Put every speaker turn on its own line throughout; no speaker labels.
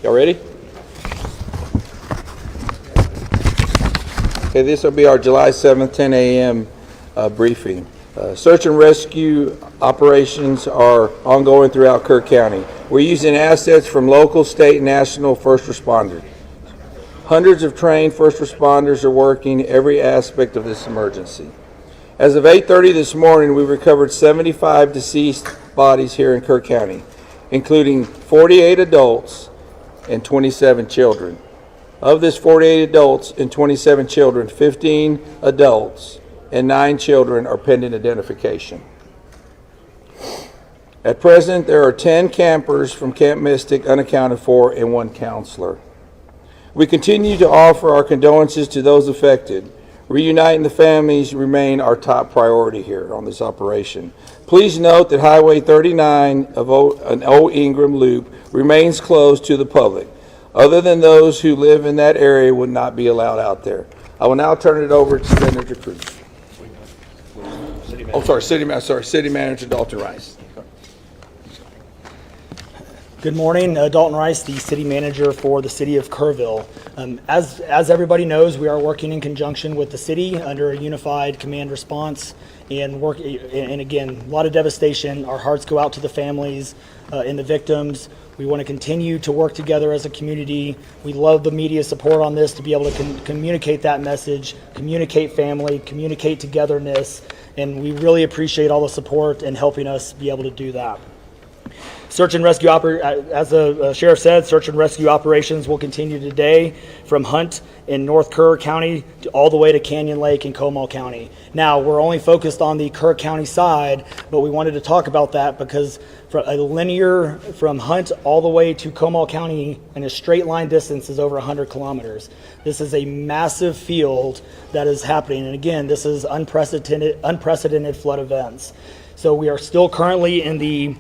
Y'all ready? Okay, this will be our July 7th, 10 a.m. Briefing. Search and rescue operations are ongoing throughout Kerr County. We're using assets from local, state, and national first responders. Hundreds of trained first responders are working every aspect of this emergency. As of 8:30 this morning, we recovered 75 deceased bodies here in Kerr County, including 48 adults and 27 children. Of this 48 adults and 27 children, 15 adults and 9 children are pending identification. At present, there are 10 campers from Camp Mystic unaccounted for and 1 counselor. We continue to offer our condolences to those affected. Reuniting the families remain our top priority here on this operation. Please note that Highway 39 of an Old Ingram Loop remains closed to the public. Other than those who live in that area would not be allowed out there. I will now turn it over to Senator Cruz. City Manager Dalton Rice.
Good morning, Dalton Rice, the City Manager for the City of Kerrville. As everybody knows, we are working in conjunction with the city under a unified command response and again, a lot of devastation. Our hearts go out to the families and the victims. We want to continue to work together as a community. We love the media support on this to be able to communicate that message, communicate family, communicate togetherness, and we really appreciate all the support and helping us be able to do that. Search and rescue, as the sheriff said, search and rescue operations will continue today from Hunt in North Kerr County all the way to Canyon Lake in Comal County. Now, we're only focused on the Kerr County side, but we wanted to talk about that because for a linear from Hunt all the way to Comal County in a straight line distance is over 100 kilometers. This is a massive field that is happening, and again, this is unprecedented flood events. So we are still currently in the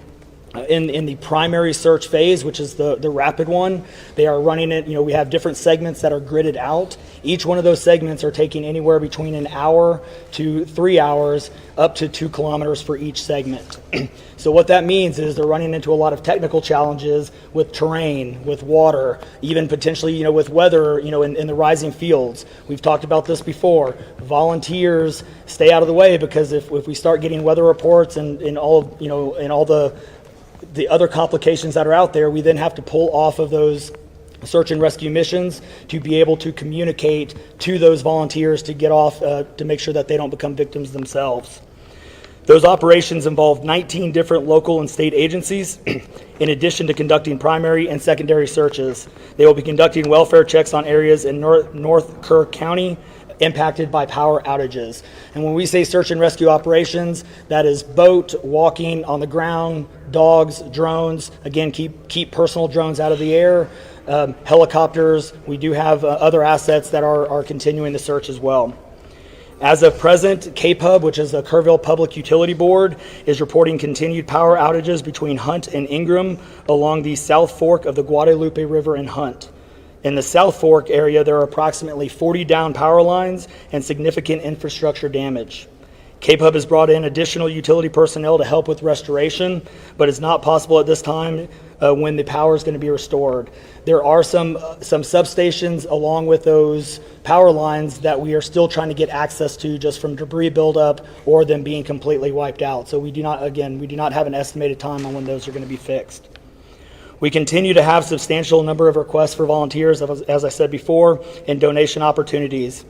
primary search phase, which is the rapid one. They are running it, we have different segments that are gridded out. Each one of those segments are taking anywhere between an hour to 3 hours, up to 2 kilometers for each segment. So what that means is they're running into a lot of technical challenges with terrain, with water, even potentially, with weather, in the rising fields. We've talked about this before. Volunteers stay out of the way because if we start getting weather reports and all the other complications that are out there, we then have to pull off of those search and rescue missions to be able to communicate to those volunteers to get off, to make sure that they don't become victims themselves. Those operations involve 19 different local and state agencies, in addition to conducting primary and secondary searches. They will be conducting welfare checks on areas in North Kerr County impacted by power outages. And when we say search and rescue operations, that is boat, walking on the ground, dogs, drones. Again, keep personal drones out of the air. Helicopters. We do have other assets that are continuing the search as well. As of present, KPUB, which is the Kerrville Public Utility Board, is reporting continued power outages between Hunt and Ingram along the South Fork of the Guadalupe River in Hunt. In the South Fork area, there are approximately 40 down power lines and significant infrastructure damage. KPUB has brought in additional utility personnel to help with restoration, but it's not possible at this time when the power is going to be restored. There are some substations along with those power lines that we are still trying to get access to just from debris buildup or them being completely wiped out. So we do not have an estimated time on when those are going to be fixed. We continue to have substantial number of requests for volunteers, as I said before, and donation opportunities.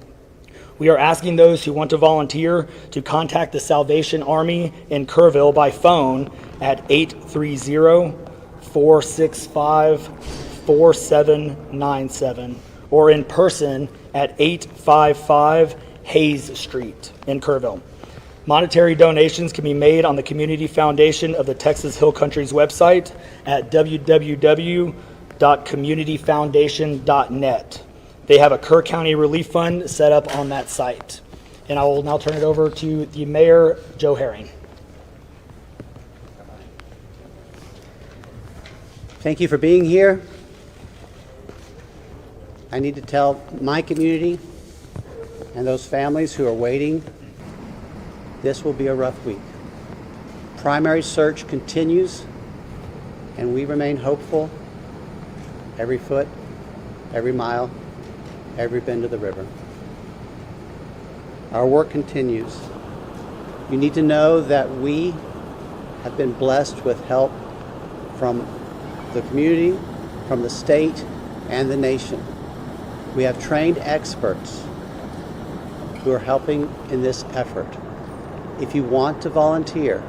We are asking those who want to volunteer to contact the Salvation Army in Kerrville by phone at 830-465-4797 or in person at 855 Hayes Street in Kerrville. Monetary donations can be made on the Community Foundation of the Texas Hill Country's website at www.communityfoundation.net. They have a Kerr County Relief Fund set up on that site. And I will now turn it over to the Mayor, Joe Herring.
Thank you for being here. I need to tell my community and those families who are waiting, this will be a rough week. Primary search continues, and we remain hopeful every foot, every mile, every bend of the river. Our work continues. You need to know that we have been blessed with help from the community, from the state, and the nation. We have trained experts who are helping in this effort. If you want to volunteer,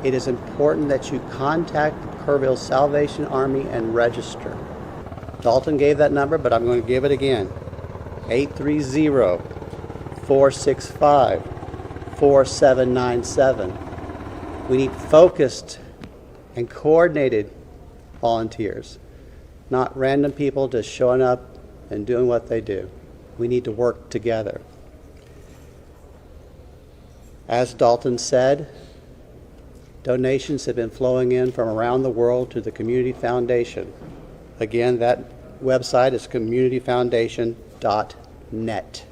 it is important that you contact the Kerrville Salvation Army and register. Dalton gave that number, but I'm going to give it again. 830-465-4797. We need focused and coordinated volunteers, not random people just showing up and doing what they do. We need to work together. As Dalton said, donations have been flowing in from around the world to the Community Foundation. Again, that website is communityfoundation.net.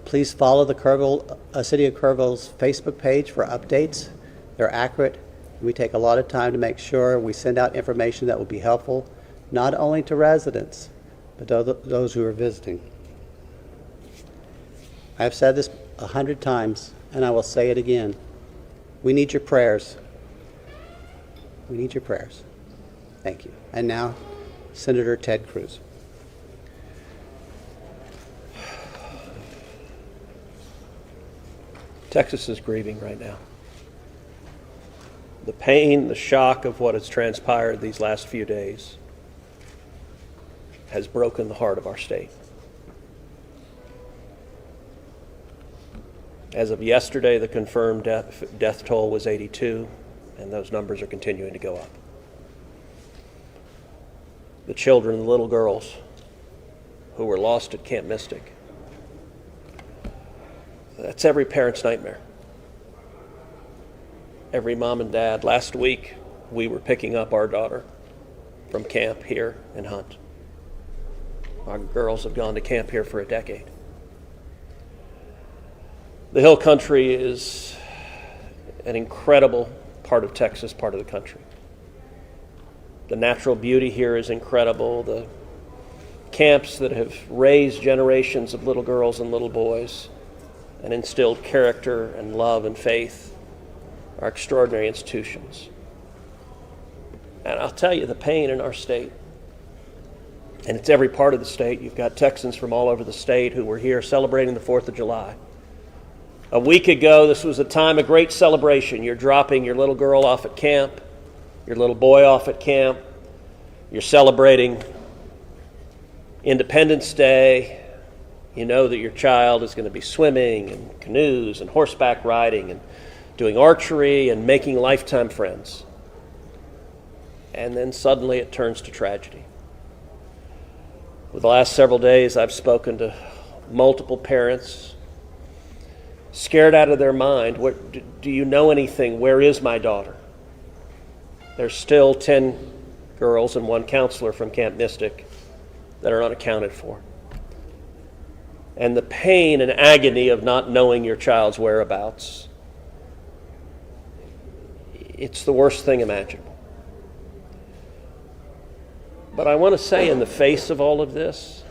Please follow the City of Kerrville's Facebook page for updates. They're accurate. We take a lot of time to make sure we send out information that will be helpful, not only to residents, but those who are visiting. I've said this 100 times, and I will say it again. We need your prayers. We need your prayers. Thank you. And now, Senator Ted Cruz.
Texas is grieving right now. The pain, the shock of what has transpired these last few days has broken the heart of our state. As of yesterday, the confirmed death toll was 82, and those numbers are continuing to go up. The children, the little girls who were lost at Camp Mystic, that's every parent's nightmare. Every mom and dad. Last week, we were picking up our daughter from camp here in Hunt. Our girls have gone to camp here for a decade. The Hill Country is an incredible part of Texas, part of the country. The natural beauty here is incredible. The camps that have raised generations of little girls and little boys and instilled character and love and faith are extraordinary institutions. And I'll tell you, the pain in our state, and it's every part of the state. You've got Texans from all over the state who were here celebrating the 4th of July. A week ago, this was a time of great celebration. You're dropping your little girl off at camp, your little boy off at camp. You're celebrating Independence Day. You know that your child is going to be swimming and canoes and horseback riding and doing archery and making lifetime friends. And then suddenly it turns to tragedy. For the last several days, I've spoken to multiple parents, scared out of their mind. Do you know anything? Where is my daughter? There's still 10 girls and 1 counselor from Camp Mystic that are unaccounted for. And the pain and agony of not knowing your child's whereabouts, it's the worst thing imaginable. But I want to say, in the face of all of this,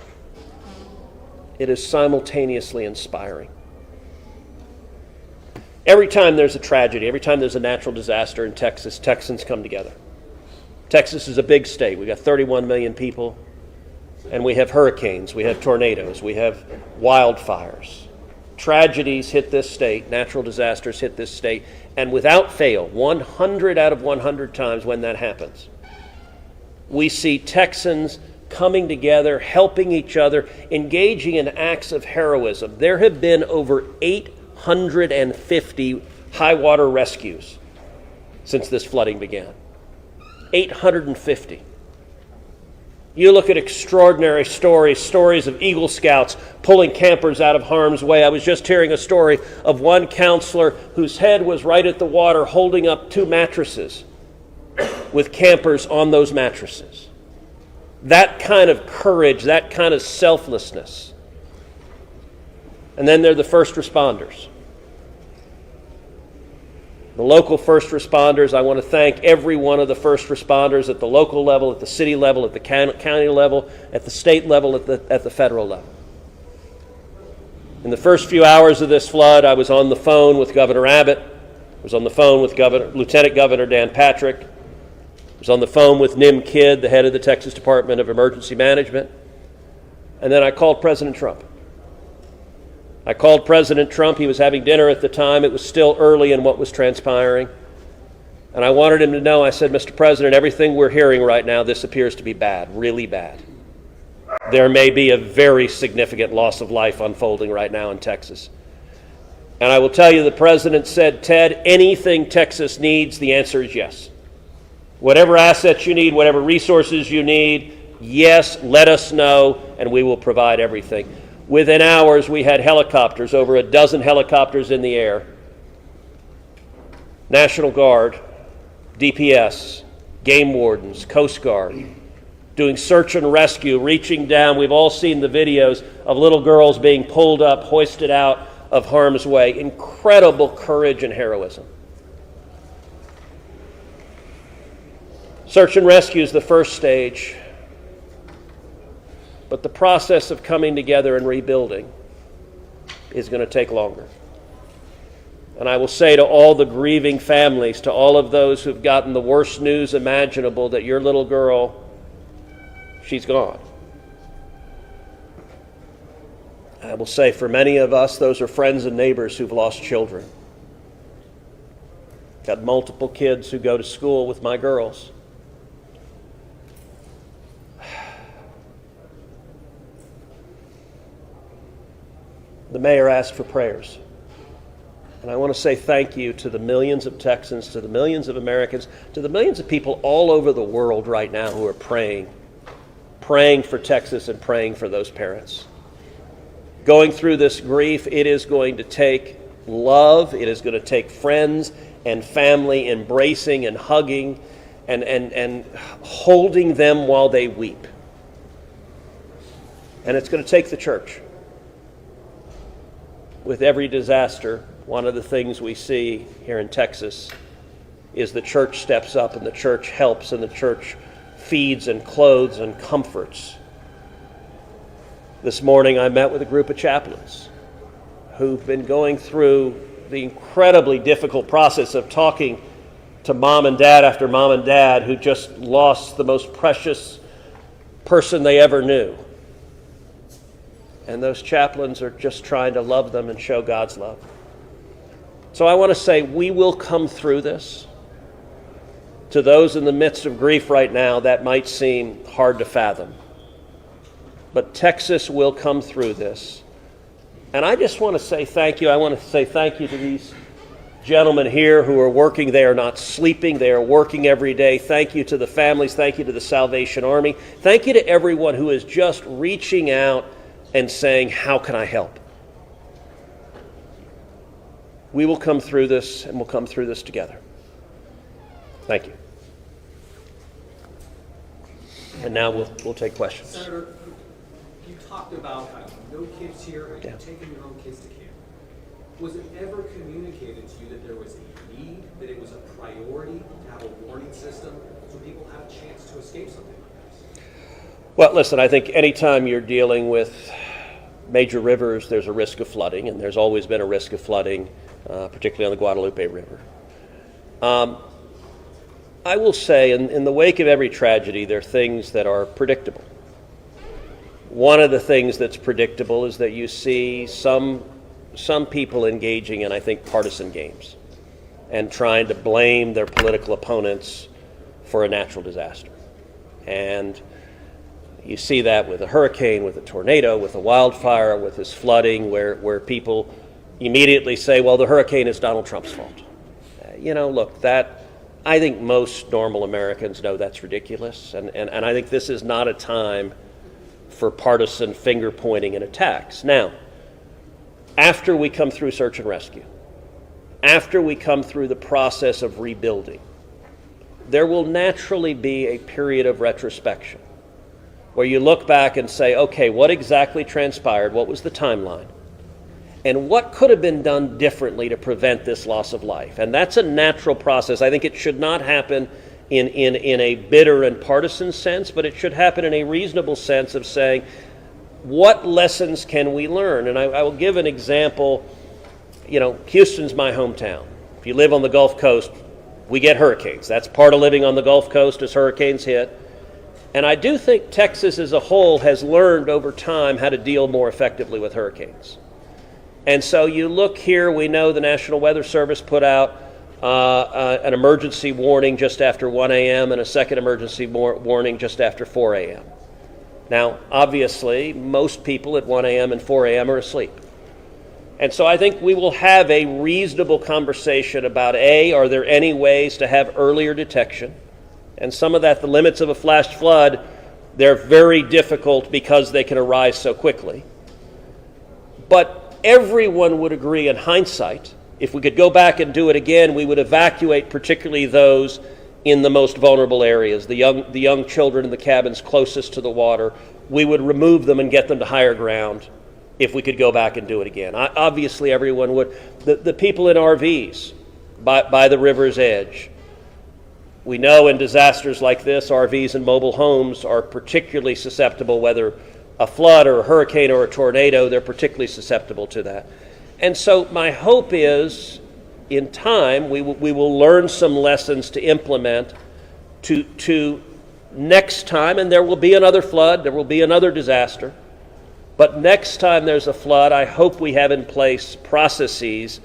it is simultaneously inspiring. Every time there's a tragedy, every time there's a natural disaster in Texas, Texans come together. Texas is a big state. We've got 31 million people, and we have hurricanes, we have tornadoes, we have wildfires. Tragedies hit this state, natural disasters hit this state, and without fail, 100 out of 100 times when that happens, we see Texans coming together, helping each other, engaging in acts of heroism. There have been over 850 high water rescues since this flooding began. 850. You look at extraordinary stories of Eagle Scouts pulling campers out of harm's way. I was just hearing a story of one counselor whose head was right at the water holding up 2 mattresses with campers on those mattresses. That kind of courage, that kind of selflessness. And then there are the first responders. The local first responders, I want to thank every one of the first responders at the local level, at the city level, at the county level, at the state level, at the federal level. In the first few hours of this flood, I was on the phone with Governor Abbott. I was on the phone with Lieutenant Governor Dan Patrick. I was on the phone with Nim Kidd, the head of the Texas Department of Emergency Management. And then I called President Trump. I called President Trump. He was having dinner at the time. It was still early in what was transpiring. And I wanted him to know, I said, Mr. President, everything we're hearing right now, this appears to be bad, really bad. There may be a very significant loss of life unfolding right now in Texas. And I will tell you, the President said, Ted, anything Texas needs, the answer is yes. Whatever assets you need, whatever resources you need, yes, let us know, and we will provide everything. Within hours, we had helicopters, over a dozen helicopters in the air. National Guard, DPS, game wardens, Coast Guard, doing search and rescue, reaching down. We've all seen the videos of little girls being pulled up, hoisted out of harm's way. Incredible courage and heroism. Search and rescue is the first stage. But the process of coming together and rebuilding is going to take longer. And I will say to all the grieving families, to all of those who've gotten the worst news imaginable, that your little girl, she's gone. I will say for many of us, those are friends and neighbors who've lost children. Got multiple kids who go to school with my girls. The mayor asked for prayers. And I want to say thank you to the millions of Texans, to the millions of Americans, to the millions of people all over the world right now who are praying for Texas and praying for those parents. Going through this grief, it is going to take love, it is going to take friends and family embracing and hugging and holding them while they weep. And it's going to take the church. With every disaster, one of the things we see here in Texas is the church steps up and the church helps and the church feeds and clothes and comforts. This morning I met with a group of chaplains who've been going through the incredibly difficult process of talking to mom and dad after mom and dad who just lost the most precious person they ever knew. And those chaplains are just trying to love them and show God's love. So I want to say we will come through this. To those in the midst of grief right now, that might seem hard to fathom. But Texas will come through this. And I just want to say thank you. I want to say thank you to these gentlemen here who are working. They are not sleeping. They are working every day. Thank you to the families. Thank you to the Salvation Army. Thank you to everyone who is just reaching out and saying, how can I help? We will come through this, and we'll come through this together. Thank you. And now we'll take questions.
Senator, you talked about no kids here and you're taking your own kids to camp. Was it ever communicated to you that there was a need, that it was a priority to have a warning system so people have a chance to escape something like this?
Well, listen, I think anytime you're dealing with major rivers, there's a risk of flooding, and there's always been a risk of flooding, particularly on the Guadalupe River. I will say, in the wake of every tragedy, there are things that are predictable. One of the things that's predictable is that you see some people engaging in, I think, partisan games and trying to blame their political opponents for a natural disaster. And you see that with a hurricane, with a tornado, with a wildfire, with this flooding, where people immediately say, well, the hurricane is Donald Trump's fault. Look, that I think most normal Americans know that's ridiculous. And I think this is not a time for partisan finger-pointing and attacks. Now, after we come through search and rescue, after we come through the process of rebuilding, there will naturally be a period of retrospection where you look back and say, okay, what exactly transpired? What was the timeline? and what could have been done differently to prevent this loss of life. And that's a natural process. I think it should not happen in a bitter and partisan sense, but it should happen in a reasonable sense of saying, what lessons can we learn? And I will give an example. You know, Houston's my hometown. If you live on the Gulf Coast, we get hurricanes. That's part of living on the Gulf Coast as hurricanes hit. And I do think Texas as a whole has learned over time how to deal more effectively with hurricanes. And so you look here, we know the National Weather Service put out an emergency warning just after 1 a.m. and a second emergency warning just after 4 a.m. Now, obviously, most people at 1 a.m. and 4 a.m. are asleep. And so I think we will have a reasonable conversation about, A, are there any ways to have earlier detection? And some of that, the limits of a flash flood, they're very difficult because they can arise so quickly. But everyone would agree in hindsight, if we could go back and do it again, we would evacuate particularly those in the most vulnerable areas, the young children in the cabins closest to the water. We would remove them and get them to higher ground if we could go back and do it again. Obviously, everyone would. The people in RVs by the river's edge. We know in disasters like this, RVs and mobile homes are particularly susceptible, whether a flood or a hurricane or a tornado, they're particularly susceptible to that. And so my hope is, in time, we will learn some lessons to implement to next time, and there will be another flood, there will be another disaster. But next time there's a flood, I hope we have in place processes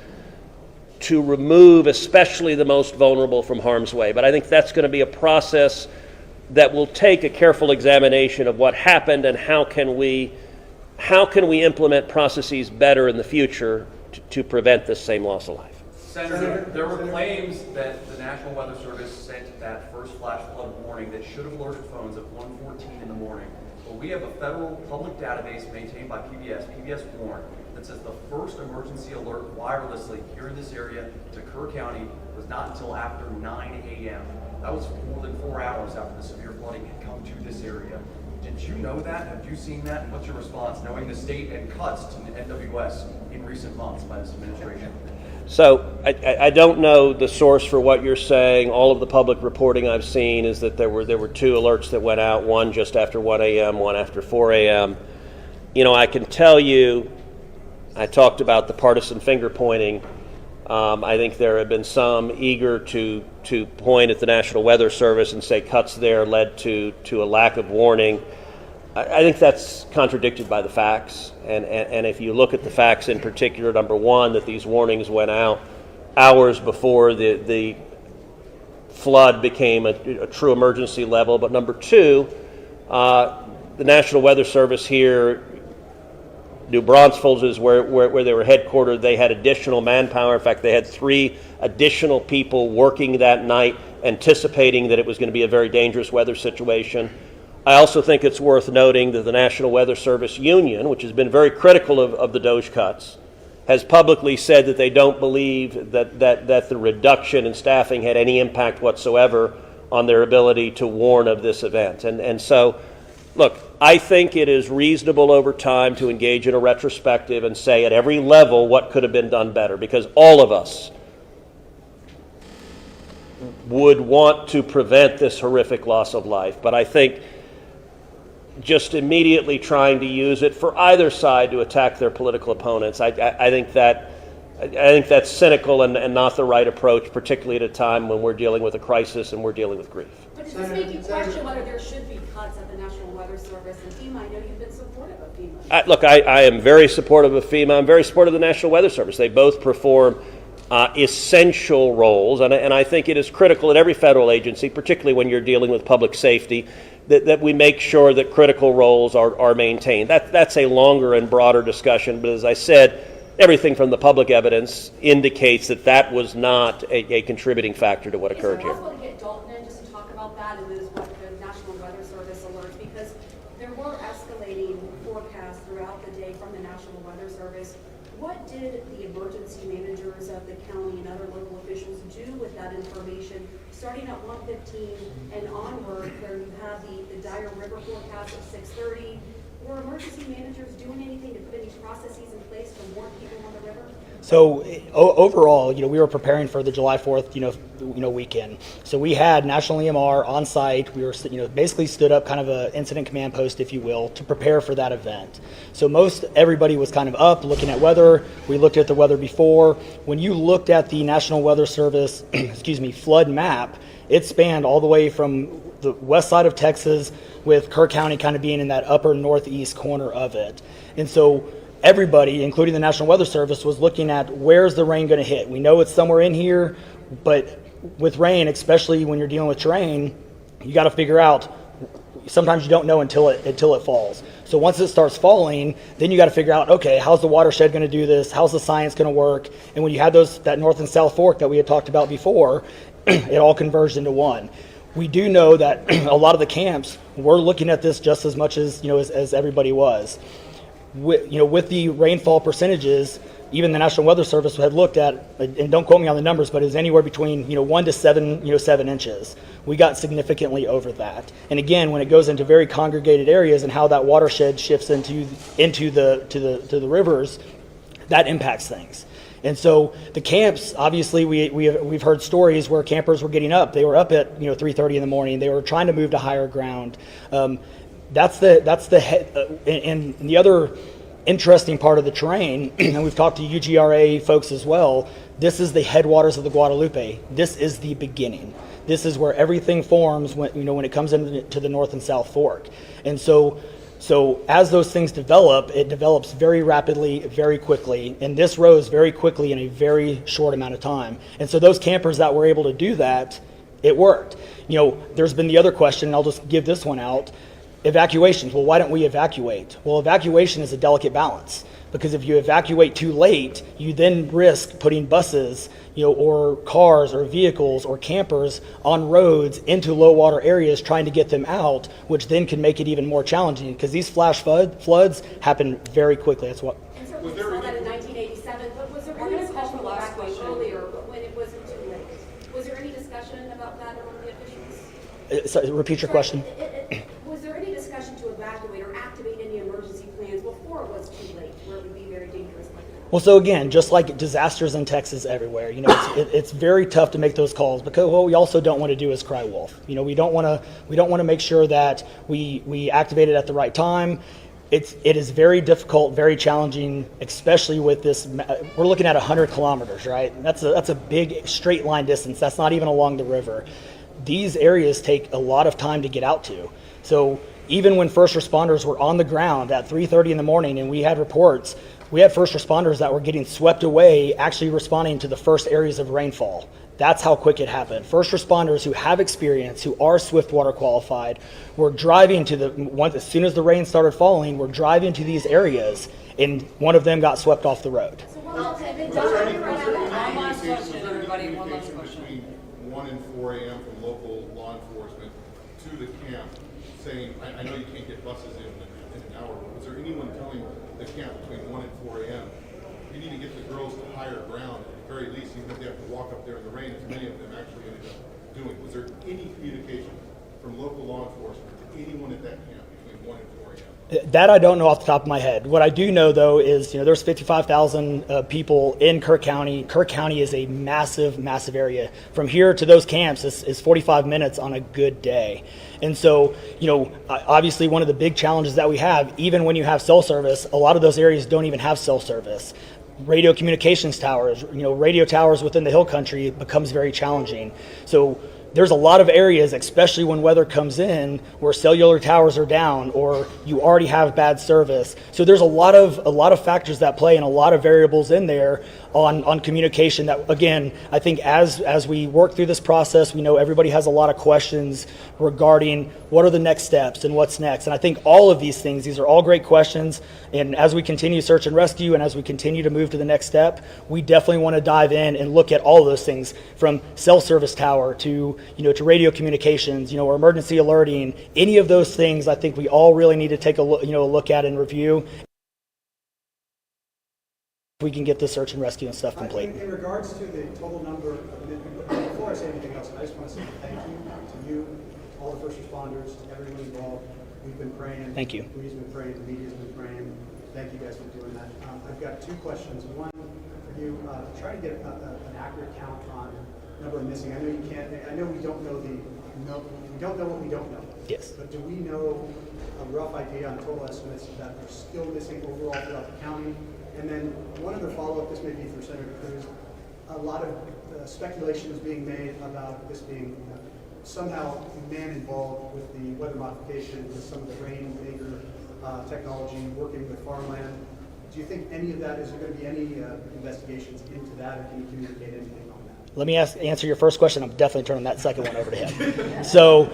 to remove especially the most vulnerable from harm's way. But I think that's going to be a process that will take a careful examination of what happened and how can we implement processes better in the future to prevent this same loss of life.
Senator, there were claims that the National Weather Service sent that first flash flood warning that should have alerted phones at 1:14 in the morning. Well, we have a federal public database maintained by PBS Warn, that says the first emergency alert wirelessly here in this area to Kerr County was not until after 9 a.m. That was more than 4 hours after the severe flooding had come to this area. Did you know that? Have you seen that? And what's your response, knowing the state and cuts to the NWS in recent months by this administration?
So I don't know the source for what you're saying. All of the public reporting I've seen is that there were two alerts that went out, one just after 1 a.m., one after 4 a.m. You know, I can tell you, I talked about the partisan finger pointing. I think there have been some eager to point at the National Weather Service and say cuts there led to a lack of warning. I think that's contradicted by the facts. And if you look at the facts in particular, number one, that these warnings went out hours before the flood became a true emergency level. But number two, the National Weather Service here, New Braunfels is where they were headquartered. They had additional manpower. In fact, they had 3 additional people working that night, anticipating that it was going to be a very dangerous weather situation. I also think it's worth noting that the National Weather Service Union, which has been very critical of the DOGE cuts, has publicly said that they don't believe that the reduction in staffing had any impact whatsoever on their ability to warn of this event. And so, look, I think it is reasonable over time to engage in a retrospective and say at every level what could have been done better, because all of us would want to prevent this horrific loss of life. But I think just immediately trying to use it for either side to attack their political opponents, I think that's cynical and not the right approach, particularly at a time when we're dealing with a crisis and we're dealing with grief.
But does this make you question whether there should be cuts at the National Weather Service and FEMA? I know you've been supportive of FEMA.
Look, I am very supportive of FEMA. I'm very supportive of the National Weather Service. They both perform essential roles, and I think it is critical at every federal agency, particularly when you're dealing with public safety, that we make sure that critical roles are maintained. That's a longer and broader discussion, but as I said, everything from the public evidence indicates that was not a contributing factor to what occurred here.
Is it possible to get Dalton in just to talk about that and this what the National Weather Service alerts? Because there were escalating forecasts throughout the day from the National Weather Service. What did the emergency managers of the county and other local officials do with that information, starting at 1:15 and onward, where you have the dire river forecast at 6:30? were emergency managers doing anything to put any processes in place to warn people on the river?
So overall, we were preparing for the July 4th, weekend. So we had National EMR on site. We were, basically stood up kind of a incident command post, if you will, to prepare for that event. So everybody was kind of up looking at weather. We looked at the weather before. When you looked at the National Weather Service, flood map, it spanned all the way from the west side of Texas, with Kerr County kind of being in that upper northeast corner of it. And so everybody, including the National Weather Service, was looking at where's the rain going to hit. We know it's somewhere in here, but with rain, especially when you're dealing with terrain, you got to figure out. Sometimes you don't know until it falls. So once it starts falling, then you got to figure out, okay, how's the watershed going to do this? How's the science going to work? And when you had that north and south fork that we had talked about before, it all converged into one. We do know that a lot of the camps were looking at this just as much as as everybody was. With the rainfall percentages, even the National Weather Service had looked at, and don't quote me on the numbers, but it was anywhere between 1 to 7 inches. We got significantly over that. And again, when it goes into very congregated areas and how that watershed shifts into the rivers, that impacts things. And so the camps, obviously, we've heard stories where campers were getting up. They were up at 3:30 in the morning. They were trying to move to higher ground. That's and the other interesting part of the terrain, and we've talked to UGRA folks as well. This is the headwaters of the Guadalupe. This is the beginning. This is where everything forms when it comes into the North and South Fork. And so as those things develop, it develops very rapidly, very quickly, and this rose very quickly in a very short amount of time. And so those campers that were able to do that, it worked. There's been the other question, and I'll just give this one out. Evacuations. Well, why don't we evacuate? Well, evacuation is a delicate balance, because if you evacuate too late, you then risk putting buses, or cars or vehicles or campers on roads into low water areas trying to get them out, which then can make it even more challenging, because these flash floods happen very quickly. That's what.
And certainly we saw that in 1987, but was there any discussion about evacuation earlier, but when it wasn't too late? Was there any discussion about that among the officials?
Sorry, repeat your question.
Was there any discussion to evacuate or activate any emergency plans before it was too late, where it would be very dangerous like that?
Well, so again, just like disasters in Texas everywhere, it's very tough to make those calls, because what we also don't want to do is cry wolf. We don't want to make sure that we activate it at the right time. It is very difficult, very challenging, especially with this. We're looking at 100 kilometers, right? That's a big straight line distance. That's not even along the river. These areas take a lot of time to get out to. So even when first responders were on the ground at 3:30 in the morning, and we had reports, we had first responders that were getting swept away, actually responding to the first areas of rainfall. That's how quick it happened. First responders who have experience, who are Swiftwater qualified, were driving as soon as the rain started falling, were driving to these areas, and one of them got swept off the road.
So what else had been
Was there any
done around that?
communication,
One last question, everybody, one last
communication
question.
between 1 and 4 a.m. from local law enforcement to the camp saying, I know you can't get buses in an hour, but was there anyone telling the camp between 1 and 4 a.m., you need to get the girls to higher ground at the very least, even if they have to walk up there in the rain, as many of them actually ended up doing? Was there any communication from local law enforcement to anyone at that camp between 1 and 4 a.m.?
That I don't know off the top of my head. What I do know, though, is there's 55,000 people in Kerr County. Kerr County is a massive, massive area. From here to those camps is 45 minutes on a good day. And so, obviously one of the big challenges that we have, even when you have cell service, a lot of those areas don't even have cell service. Radio communications towers, radio towers within the hill country becomes very challenging. So there's a lot of areas, especially when weather comes in, where cellular towers are down or you already have bad service. So there's a lot of factors that play and a lot of variables in there on communication that, again, I think as we work through this process, we know everybody has a lot of questions regarding what are the next steps and what's next. And I think all of these things, these are all great questions. And as we continue search and rescue and as we continue to move to the next step, we definitely want to dive in and look at all of those things, from cell service tower to radio communications, or emergency alerting. Any of those things, I think we all really need to take a look at and review. We can get the search and rescue and stuff complete.
In regards to the total number, before I say anything else, I just want to say thank you to you, all the first responders, to everyone involved. We've been praying.
Thank you.
We've been praying. The media's been praying. Thank you guys for doing that. I've got two questions. One for you. Try to get an accurate count on number of missing. I know you can't. I know we don't know we don't know what we don't know.
Yes.
But do we know a rough idea on total estimates that are still missing overall throughout the county? And then one other follow-up. This may be for Senator Cruz. A lot of speculation is being made about this being somehow man involved with the weather modification, with some of the rain maker technology, working with farmland. Do you think any of that, is there going to be any investigations into that, or can you communicate anything on that?
Let me answer your first question. I'm definitely turning that second one over to him. So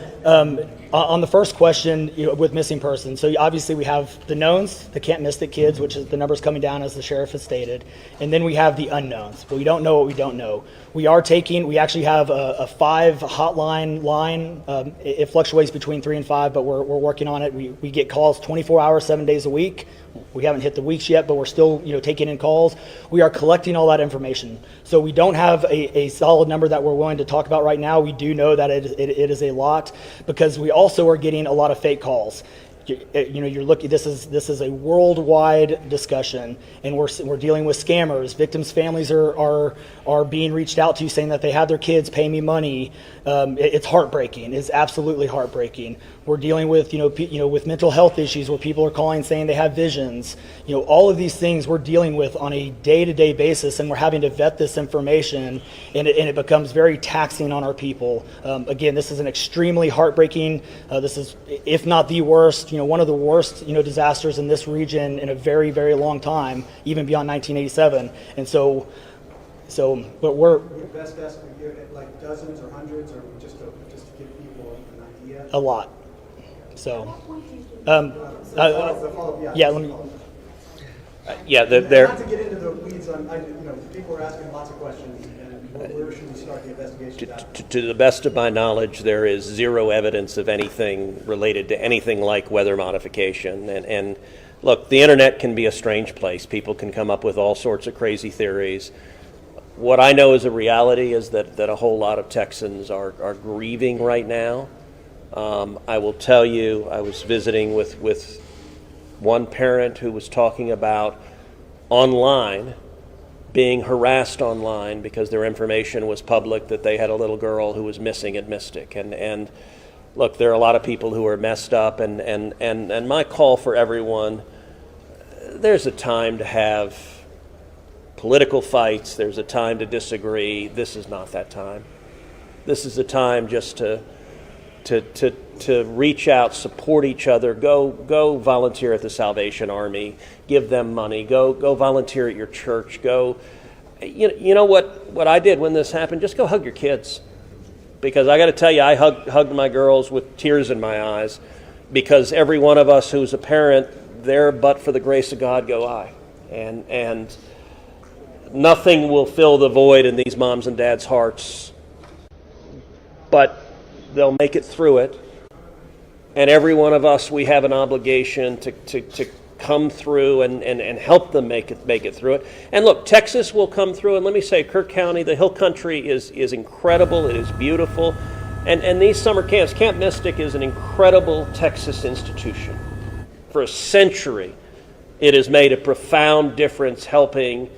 on the first question, with missing persons, so obviously we have the knowns, the Camp Mystic kids, which is the numbers coming down as the sheriff has stated, and then we have the unknowns. But we don't know what we don't know. We actually have a 5 hotline line. It fluctuates between 3 and 5, but we're working on it. We get calls 24 hours, 7 days a week. We haven't hit the weeks yet, but we're still taking in calls. We are collecting all that information. So we don't have a solid number that we're willing to talk about right now. We do know that it is a lot, because we also are getting a lot of fake calls. You're looking. This is a worldwide discussion, and we're dealing with scammers. Victims' families are being reached out to, saying that they have their kids pay me money. It's heartbreaking. It's absolutely heartbreaking. We're dealing with with mental health issues, where people are calling saying they have visions. All of these things we're dealing with on a day-to-day basis, and we're having to vet this information, and it becomes very taxing on our people. Again, this is an extremely heartbreaking. This is, if not the worst, one of the worst, disasters in this region in a very, very long time, even beyond 1987. And but we're
Would best estimate give it like dozens or hundreds, or just to give people an idea?
a lot. So,
The follow-up,
yeah, let me.
Yeah,
Not to get into the weeds on, people are asking lots of questions, and where should we start the investigation at?
to the best of my knowledge, there is zero evidence of anything related to anything like weather modification. And look, the internet can be a strange place. People can come up with all sorts of crazy theories. What I know is a reality is that a whole lot of Texans are grieving right now. I will tell you, I was visiting with one parent who was talking about online, being harassed online because their information was public, that they had a little girl who was missing at Mystic. And look, there are a lot of people who are messed up, and my call for everyone, there's a time to have political fights, there's a time to disagree. This is not that time. This is a time just to reach out, support each other, go volunteer at the Salvation Army, give them money, go volunteer at your church, you know what I did when this happened? Just go hug your kids. Because I got to tell you, I hugged my girls with tears in my eyes, because every one of us who's a parent, there but for the grace of God go I. And nothing will fill the void in these moms and dads' hearts, but they'll make it through it. And every one of us, we have an obligation to come through and help them make it through it. And look, Texas will come through, and let me say, Kerr County, the Hill Country is incredible. It is beautiful. And these summer camps, Camp Mystic is an incredible Texas institution. For a century, it has made a profound difference helping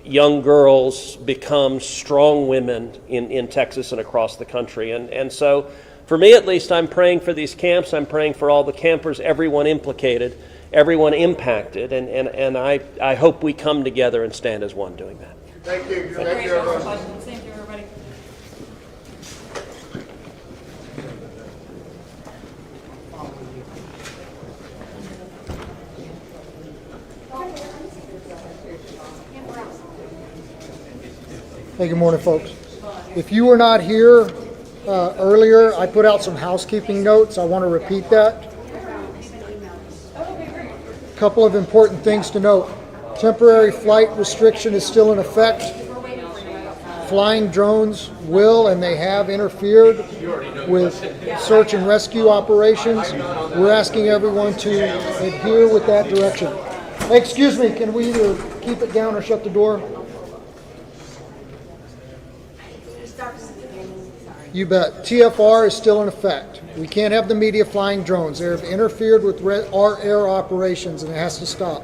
young girls become strong women in Texas and across the country. And so, for me at least, I'm praying for these camps. I'm praying for all the campers, everyone implicated, everyone impacted, and I hope we come together and stand as one doing that.
Thank you. Thank you, everyone.
Thank you, everybody.
Hey, good morning, folks. If you were not here earlier, I put out some housekeeping notes. I want to repeat that. A couple of important things to note. Temporary flight restriction is still in effect. Flying drones will and they have interfered with search and rescue operations. We're asking everyone to adhere with that direction. Hey, excuse me, can we either keep it down or shut the door? You bet. TFR is still in effect. We can't have the media flying drones. They have interfered with our air operations, and it has to stop.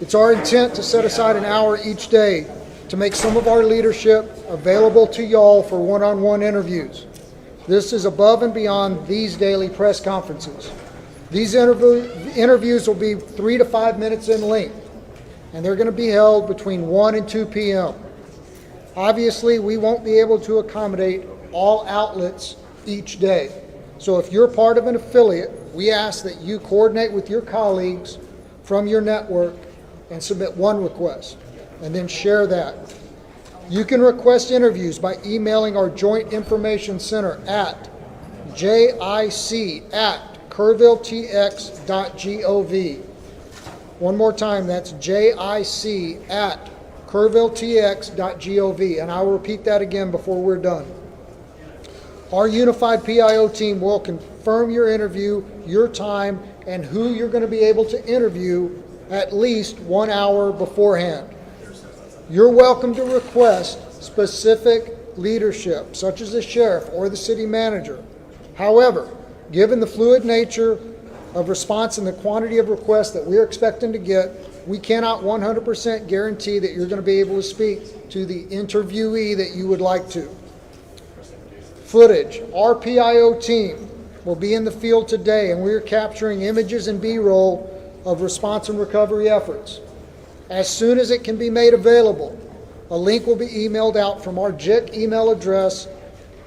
It's our intent to set aside an hour each day to make some of our leadership available to y'all for one-on-one interviews. This is above and beyond these daily press conferences. These interviews will be 3 to 5 minutes in length, and they're going to be held between 1 and 2 p.m. Obviously, we won't be able to accommodate all outlets each day. So if you're part of an affiliate, we ask that you coordinate with your colleagues from your network and submit one request, and then share that. You can request interviews by emailing our Joint Information Center at jic@kerrvilletx.gov. One more time, that's jic@kerrvilletx.gov, and I will repeat that again before we're done. Our unified PIO team will confirm your interview, your time, and who you're going to be able to interview at least 1 hour beforehand. You're welcome to request specific leadership, such as the sheriff or the city manager. However, given the fluid nature of response and the quantity of requests that we're expecting to get, we cannot 100% guarantee that you're going to be able to speak to the interviewee that you would like to. Footage. Our PIO team will be in the field today, and we're capturing images and B-roll of response and recovery efforts. As soon as it can be made available, a link will be emailed out from our JIC email address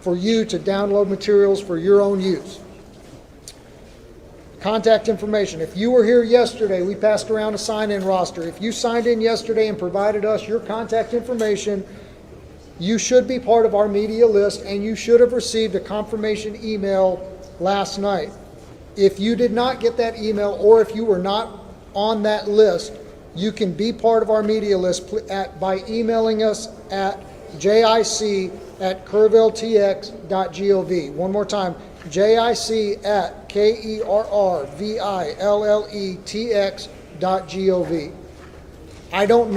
for you to download materials for your own use. Contact information. If you were here yesterday, we passed around a sign-in roster. If you signed in yesterday and provided us your contact information, you should be part of our media list, and you should have received a confirmation email last night. If you did not get that email, or if you were not on that list, you can be part of our media list by emailing us at jic@kerrvilletx.gov. One more time, jic@kerrvilletx.gov. I don't know